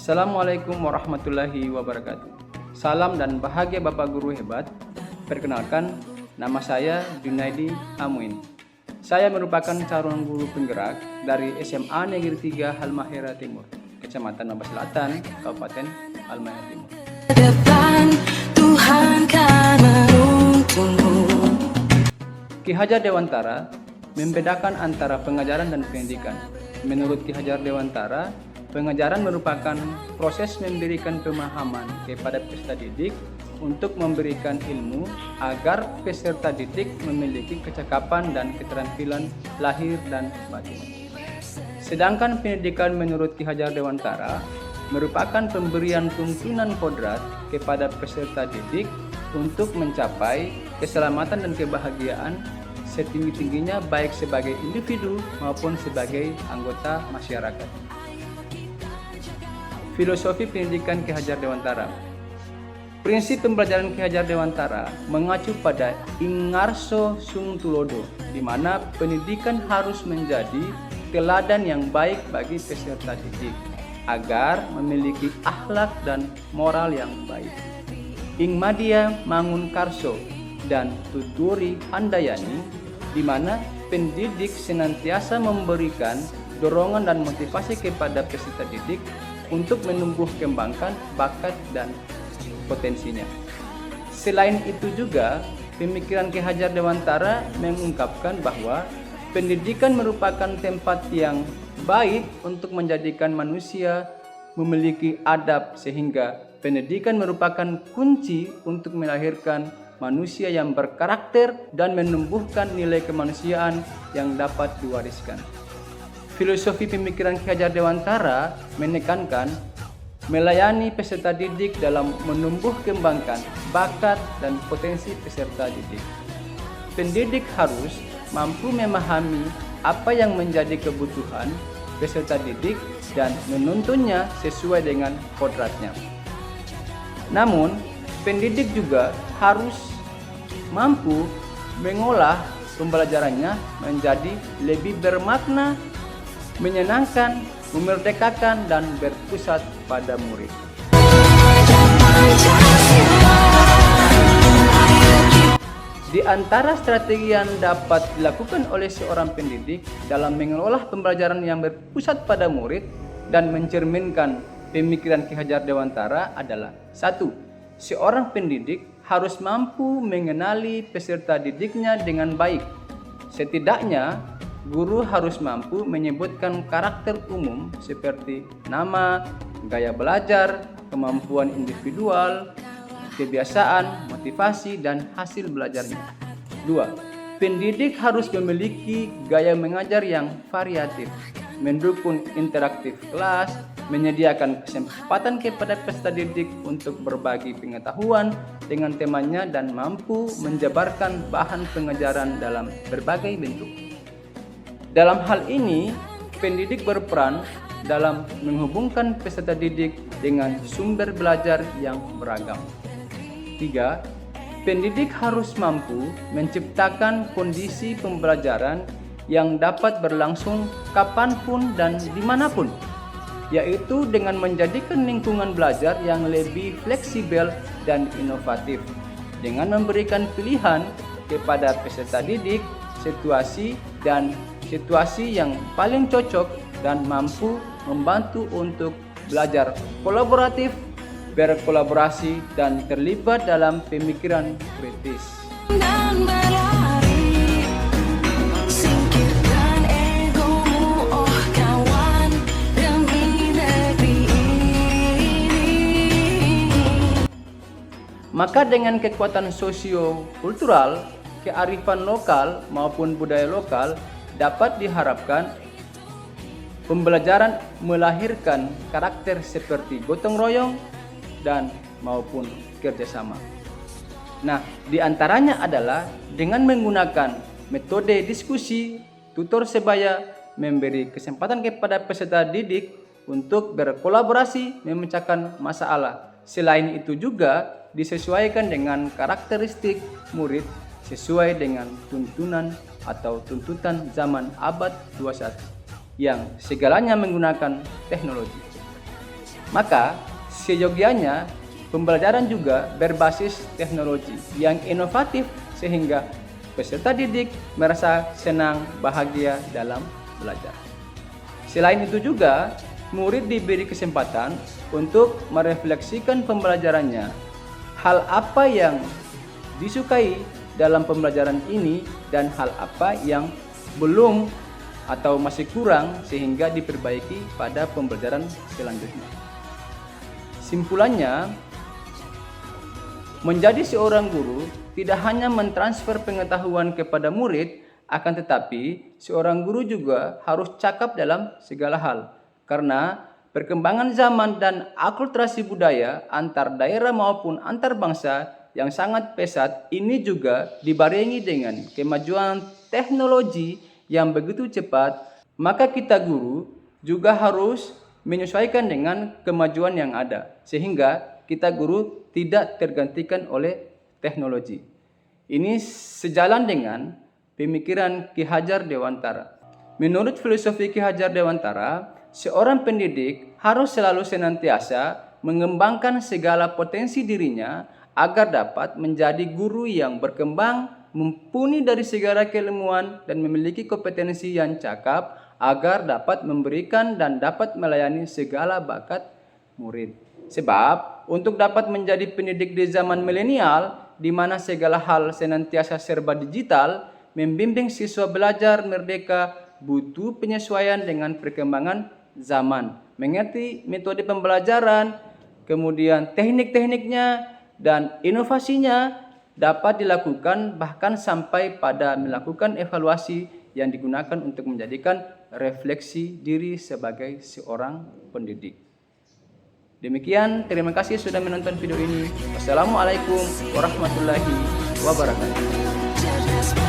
Assalamualaikum warahmatullahi wabarakatuh. Salam dan bahagia Bapak Guru hebat. Perkenalkan, nama saya Junaidi Amuin. Saya merupakan calon guru penggerak dari SMA Negeri 3 Halmahera Timur, Kecamatan Mabas Selatan, Kabupaten Halmahera Timur. Depan Tuhan kan menuntunmu. Ki Hajar Dewantara membedakan antara pengajaran dan pendidikan. Menurut Ki Hajar Dewantara, pengajaran merupakan proses memberikan pemahaman kepada peserta didik untuk memberikan ilmu agar peserta didik memiliki kecakapan dan keterampilan lahir dan batin. Sedangkan pendidikan menurut Ki Hajar Dewantara merupakan pemberian tuntunan kodrat kepada peserta didik untuk mencapai keselamatan dan kebahagiaan setinggi-tingginya baik sebagai individu maupun sebagai anggota masyarakat. Filosofi pendidikan Ki Hajar Dewantara. Prinsip pembelajaran Ki Hajar Dewantara mengacu pada Ingarso Sung Tulodo, di mana pendidikan harus menjadi teladan yang baik bagi peserta didik agar memiliki akhlak dan moral yang baik. Ing Madia Mangun Karso dan Tuturi Handayani, di mana pendidik senantiasa memberikan dorongan dan motivasi kepada peserta didik untuk menumbuh kembangkan bakat dan potensinya. Selain itu juga, pemikiran Ki Hajar Dewantara mengungkapkan bahwa pendidikan merupakan tempat yang baik untuk menjadikan manusia memiliki adab, sehingga pendidikan merupakan kunci untuk melahirkan manusia yang berkarakter dan menumbuhkan nilai kemanusiaan yang dapat diwariskan. Filosofi pemikiran Ki Hajar Dewantara menekankan melayani peserta didik dalam menumbuh kembangkan bakat dan potensi peserta didik. Pendidik harus mampu memahami apa yang menjadi kebutuhan peserta didik dan menuntunnya sesuai dengan kodratnya. Namun, pendidik juga harus mampu mengolah pembelajarannya menjadi lebih bermakna, menyenangkan, memerdekakan, dan berpusat pada murid. Di antara strategi yang dapat dilakukan oleh seorang pendidik dalam mengelola pembelajaran yang berpusat pada murid dan mencerminkan pemikiran Ki Hajar Dewantara adalah: 1. Seorang pendidik harus mampu mengenali peserta didiknya dengan baik. Setidaknya, guru harus mampu menyebutkan karakter umum seperti nama, gaya belajar, kemampuan individual, kebiasaan, motivasi, dan hasil belajarnya. 2. Pendidik harus memiliki gaya mengajar yang variatif, mendukung interaktif kelas, menyediakan kesempatan kepada peserta didik untuk berbagi pengetahuan dengan temannya, dan mampu menjabarkan bahan pengajaran dalam berbagai bentuk. Dalam hal ini, pendidik berperan dalam menghubungkan peserta didik dengan sumber belajar yang beragam. 3. Pendidik harus mampu menciptakan kondisi pembelajaran yang dapat berlangsung kapanpun dan dimanapun, yaitu dengan menjadikan lingkungan belajar yang lebih fleksibel dan inovatif, dengan memberikan pilihan kepada peserta didik situasi yang paling cocok dan mampu membantu untuk belajar kolaboratif, berkolaborasi, dan terlibat dalam pemikiran kritis. Maka dengan kekuatan sosio-kultural, kearifan lokal maupun budaya lokal, dapat diharapkan pembelajaran melahirkan karakter seperti gotong royong dan maupun kerjasama. Nah, di antaranya adalah dengan menggunakan metode diskusi, tutor sebaya, memberi kesempatan kepada peserta didik untuk berkolaborasi memecahkan masalah. Selain itu juga disesuaikan dengan karakteristik murid sesuai dengan tuntunan atau tuntutan zaman abad 21 yang segalanya menggunakan teknologi. Maka seyogianya pembelajaran juga berbasis teknologi yang inovatif sehingga peserta didik merasa senang, bahagia dalam belajar. Selain itu juga, murid diberi kesempatan untuk merefleksikan pembelajarannya. Hal apa yang disukai dalam pembelajaran ini dan hal apa yang belum atau masih kurang sehingga diperbaiki pada pembelajaran selanjutnya. Simpulannya, menjadi seorang guru tidak hanya mentransfer pengetahuan kepada murid, akan tetapi seorang guru juga harus cakap dalam segala hal. Karena perkembangan zaman dan akulturasi budaya antar daerah maupun antar bangsa yang sangat pesat ini juga dibarengi dengan kemajuan teknologi yang begitu cepat, maka kita guru juga harus menyesuaikan dengan kemajuan yang ada, sehingga kita guru tidak tergantikan oleh teknologi. Ini sejalan dengan pemikiran Ki Hajar Dewantara. Menurut filosofi Ki Hajar Dewantara, seorang pendidik harus selalu senantiasa mengembangkan segala potensi dirinya agar dapat menjadi guru yang berkembang, mumpuni dari segala keilmuan dan memiliki kompetensi yang cakap agar dapat memberikan dan dapat melayani segala bakat murid. Sebab untuk dapat menjadi pendidik di zaman milenial di mana segala hal senantiasa serba digital, membimbing siswa belajar merdeka butuh penyesuaian dengan perkembangan zaman. Mengerti metode pembelajaran, kemudian teknik-tekniknya dan inovasinya dapat dilakukan bahkan sampai pada melakukan evaluasi yang digunakan untuk menjadikan refleksi diri sebagai seorang pendidik. Demikian, terima kasih sudah menonton video ini. Wassalamualaikum warahmatullahi wabarakatuh.